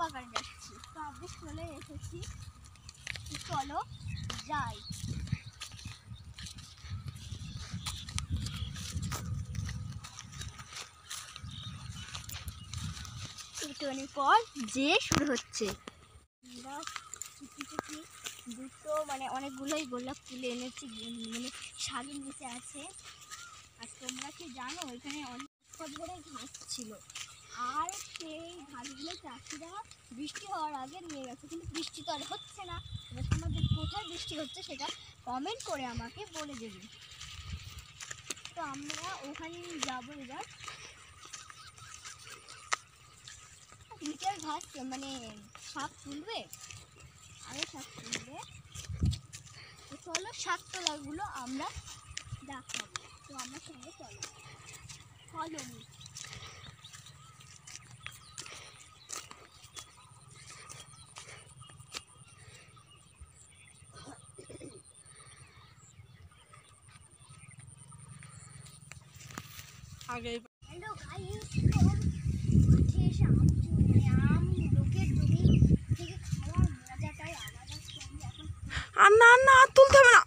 পাকার যাচ্ছি, তো আমি চলে এসেছি, চলো যাই। একটুখানি পর যে শুরু হচ্ছে। আমরা দুটো মানে অনেকগুলোই গোলাপ তুলে এনেছি, মানে শাড়ির নিচে আছে। আর তোমরা কি জানো এখানে অনেক ধরে ঘাস ছিল, আর সেই ঘাসগুলো চাষিরা বৃষ্টি হওয়ার আগে নিয়ে গেছে, কিন্তু বৃষ্টি তো আর হচ্ছে না। এবার তোমাদের কোথায় বৃষ্টি হচ্ছে সেটা কমেন্ট করে আমাকে বলে দেবে। তো আমরা ওখানে যাবো এবার। নিচের ঘাস মানে শাক তুলবে, আরও শাক তুলবে। তো চলো শাক তোলাগুলো আমরা দেখাবো, তো আমার সঙ্গে চলো, ফলো মি। হ্যালো গাইস, মাঠে এসে আম লোকের জমি থেকে খাওয়ার মজাটাই আলাদা। এখন আর না না তুলতে হবে না।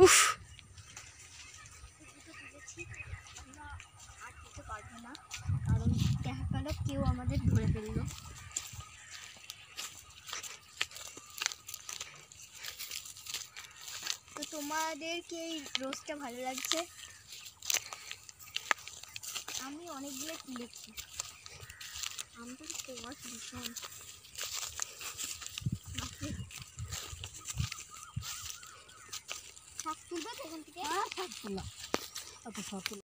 উফ, আমরা আর যেতে পারবো না, কারণ দেখা গেল কেউ আমাদের ধরে ফেললো। তো তোমাদেরকে এই রোজটা ভালো লাগছে? আমি অনেকগুলো তুলেছি, আমাদের কুয়াশ ভীষণ। শাক তুলবে তো এখান থেকে? শাক তোলা, এত শাক তোলা।